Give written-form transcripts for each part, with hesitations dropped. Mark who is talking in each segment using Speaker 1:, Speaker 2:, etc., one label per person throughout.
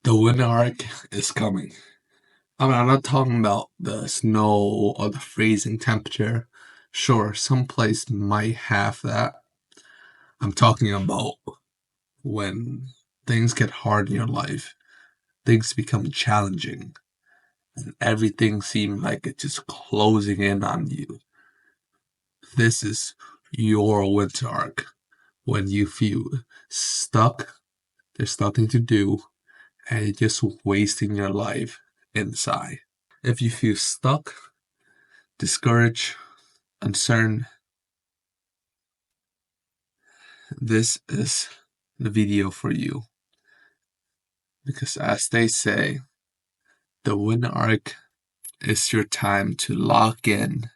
Speaker 1: The winter arc is coming. I mean, I'm not talking about the snow or the freezing temperature. Sure, some place might have that. I'm talking about when things get hard in your life, things become challenging, and everything seems like it's just closing in on you. This is your winter arc. When you feel stuck, there's nothing to do, and you're just wasting your life inside. If you feel stuck, discouraged, uncertain, this is the video for you. Because as they say, the winter arc is your time to lock in,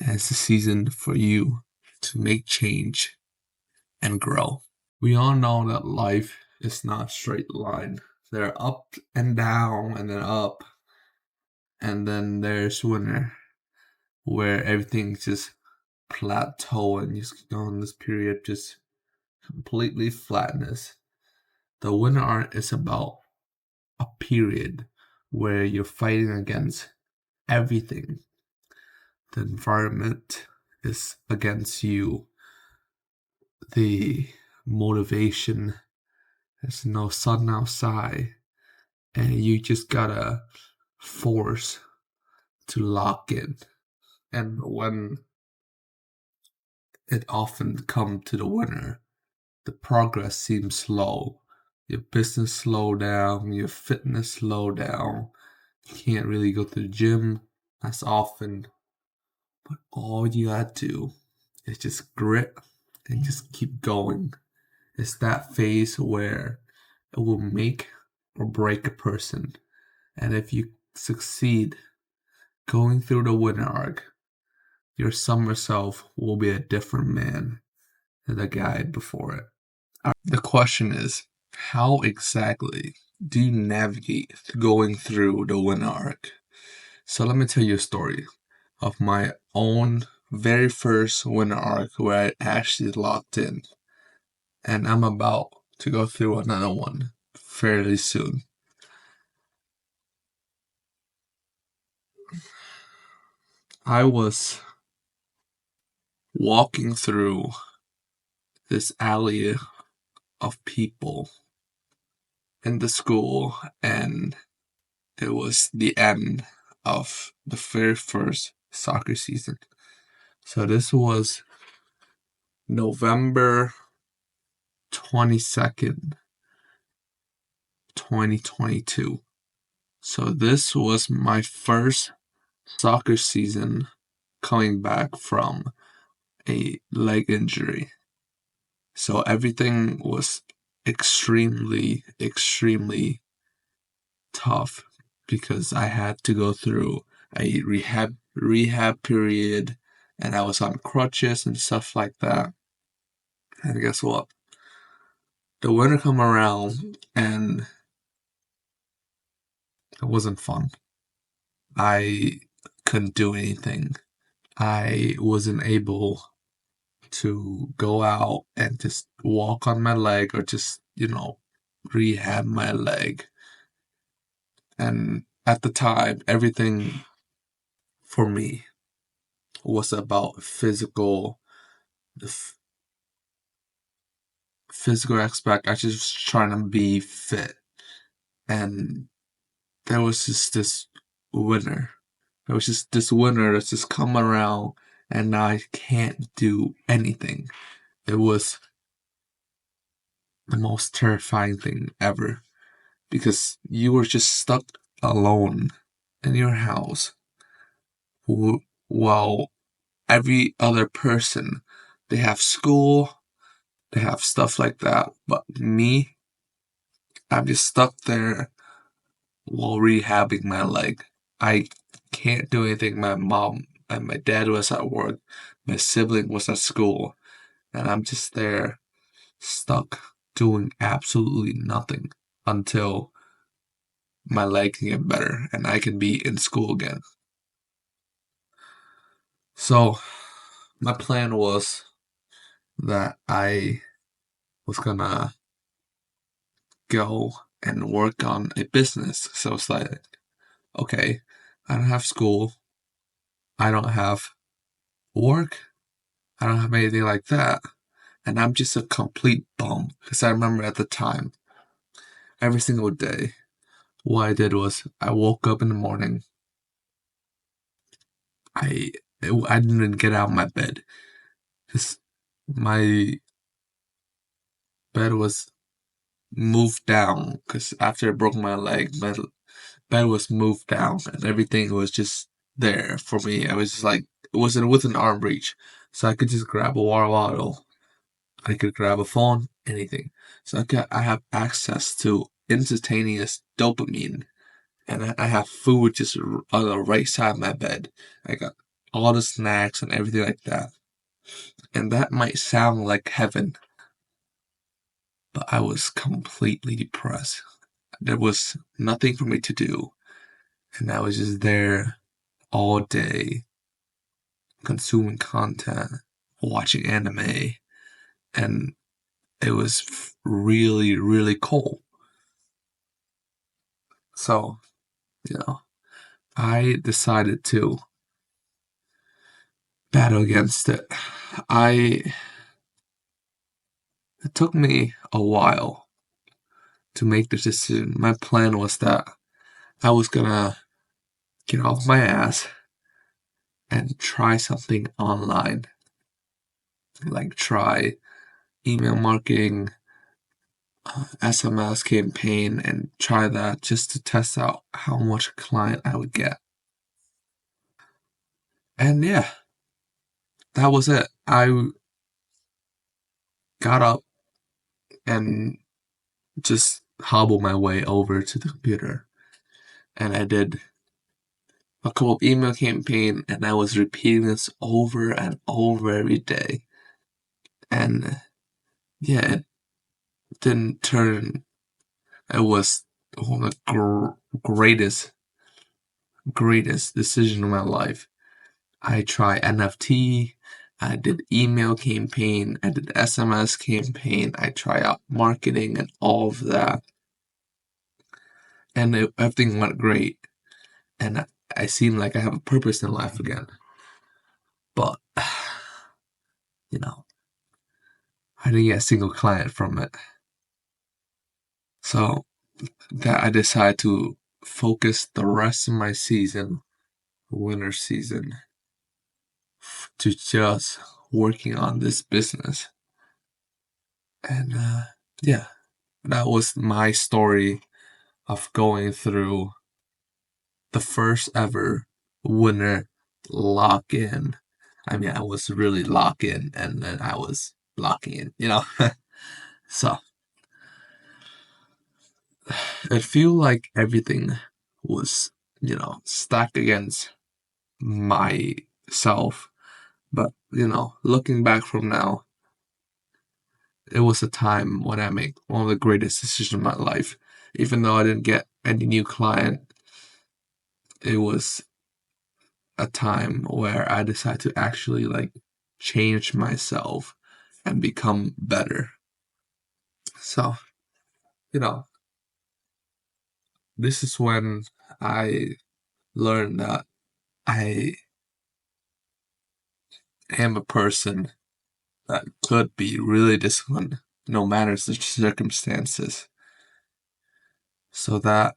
Speaker 1: and it's a season for you to make change and grow. We all know that life is not a straight line. There are up and down and then up, and then there's winter where everything's just plateau and you just go in this period just completely flatness. The winter arc is about a period where you're fighting against everything. The environment is against you. The motivation, there's no sun outside, and you just gotta force to lock in. And when it often comes to the winter, the progress seems slow. Your business slow down, your fitness slow down. You can't really go to the gym as often. But all you gotta do is just grit and just keep going. It's that phase where it will make or break a person. And if you succeed going through the winter arc, your summer self will be a different man than the guy before it. The question is, how exactly do you navigate going through the winter arc? So let me tell you a story of my own very first winter arc where I actually locked in. And I'm about to go through another one fairly soon. I was walking through this alley of people in the school, and it was the end of the very first soccer season. So this was November 22nd, 2022. So this was my first soccer season coming back from a leg injury. So everything was extremely tough because I had to go through a rehab period, and I was on crutches and stuff like that. And guess what? The winter come around and it wasn't fun. I couldn't do anything. I wasn't able to go out and just walk on my leg or just, rehab my leg. And at the time, everything for me was about the physical aspect. I just was trying to be fit. And there was just this winter. There was just this winter that's just come around, and now I can't do anything. It was the most terrifying thing ever because you were just stuck alone in your house while every other person, they have school, they have stuff like that, but me, I'm just stuck there while rehabbing my leg. I can't do anything. My mom and my dad was at work, my sibling was at school, and I'm just there stuck doing absolutely nothing until my leg can get better and I can be in school again. So my plan was that I was gonna go and work on a business. So it's like, okay, I don't have school, I don't have work, I don't have anything like that, and I'm just a complete bum. Because I remember at the time, every single day, what I did was I woke up in the morning. I I didn't even get out of my bed because my bed was moved down. Because after I broke my leg, my bed was moved down, and everything was just there for me. I was just like, it wasn't within arm reach, so I could just grab a water bottle. I could grab a phone, anything. So I have access to instantaneous dopamine, and I have food just on the right side of my bed. I got all the snacks and everything like that. And that might sound like heaven, but I was completely depressed. There was nothing for me to do, and I was just there all day consuming content, watching anime, and it was really, really cool. So, I decided to battle against it. It took me a while to make the decision. My plan was that I was gonna get off my ass and try something online. Like try email marketing, SMS campaign, and try that just to test out how much client I would get. And yeah, that was it. I got up and just hobbled my way over to the computer. And I did a couple of email campaign, and I was repeating this over and over every day. And yeah, it didn't turn. It was one of the greatest decision of my life. I tried NFT, I did email campaign, I did SMS campaign, I tried out marketing and all of that. And everything went great. And I seem like I have a purpose in life again. But, I didn't get a single client from it. So that I decided to focus the rest of my season, winter season, to just working on this business. And yeah, that was my story of going through the first ever winter lock in. I mean, I was really locked in, and then I was locking in. So it feel like everything was, stacked against myself. But, looking back from now, it was a time when I made one of the greatest decisions of my life. Even though I didn't get any new client, it was a time where I decided to actually change myself and become better. So, you know, this is when I learned that I am a person that could be really disciplined no matter the circumstances. So that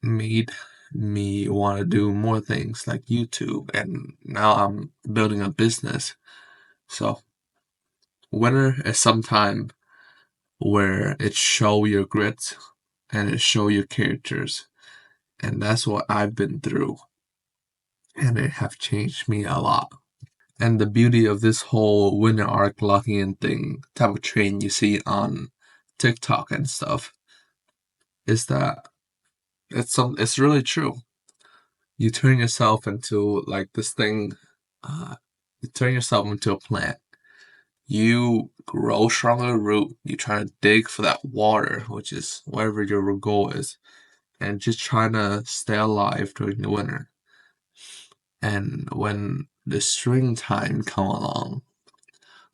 Speaker 1: made me want to do more things like YouTube, and now I'm building a business. So winter is some time where it show your grit and it show your characters, and that's what I've been through, and it have changed me a lot. And the beauty of this whole winter arc locking in thing type of train you see on TikTok and stuff is that it's really true. You turn yourself into this thing. You turn yourself into a plant. You grow stronger root. You try to dig for that water, which is whatever your goal is, and just trying to stay alive during the winter. And when the springtime come along,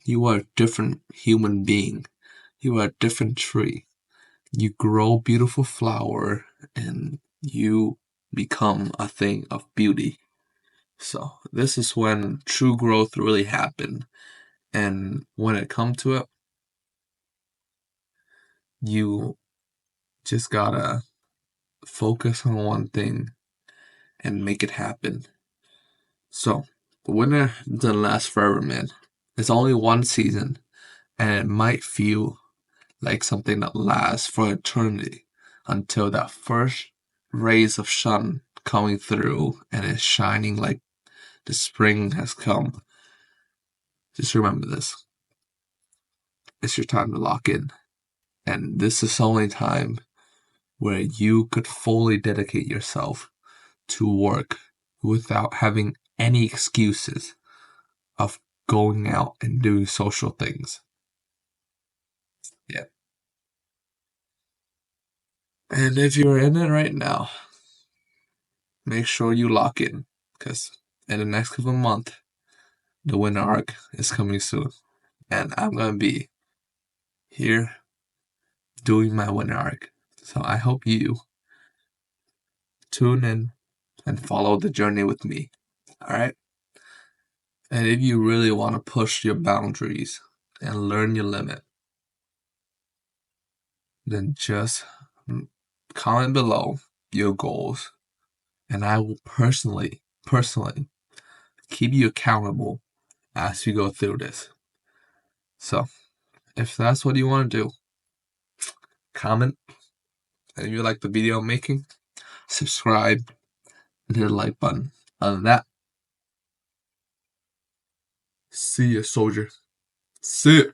Speaker 1: you are a different human being. You are a different tree. you grow beautiful flower and you become a thing of beauty. So this is when true growth really happened. And when it comes to it, you just gotta focus on one thing and make it happen. So the winter doesn't last forever, man. It's only one season, and it might feel like something that lasts for eternity until that first rays of sun coming through and it's shining like the spring has come. Just remember this. It's your time to lock in. And this is the only time where you could fully dedicate yourself to work without having any excuses of going out and doing social things. Yeah. And if you're in it right now, make sure you lock in because in the next couple of months, the winter arc is coming soon. And I'm going to be here doing my winter arc. So I hope you tune in and follow the journey with me. All right? And if you really want to push your boundaries and learn your limit, then just comment below your goals. And I will personally keep you accountable as you go through this. So, if that's what you want to do, comment. And if you like the video I'm making, subscribe and hit the like button. Other than that, see ya, soldier. See ya.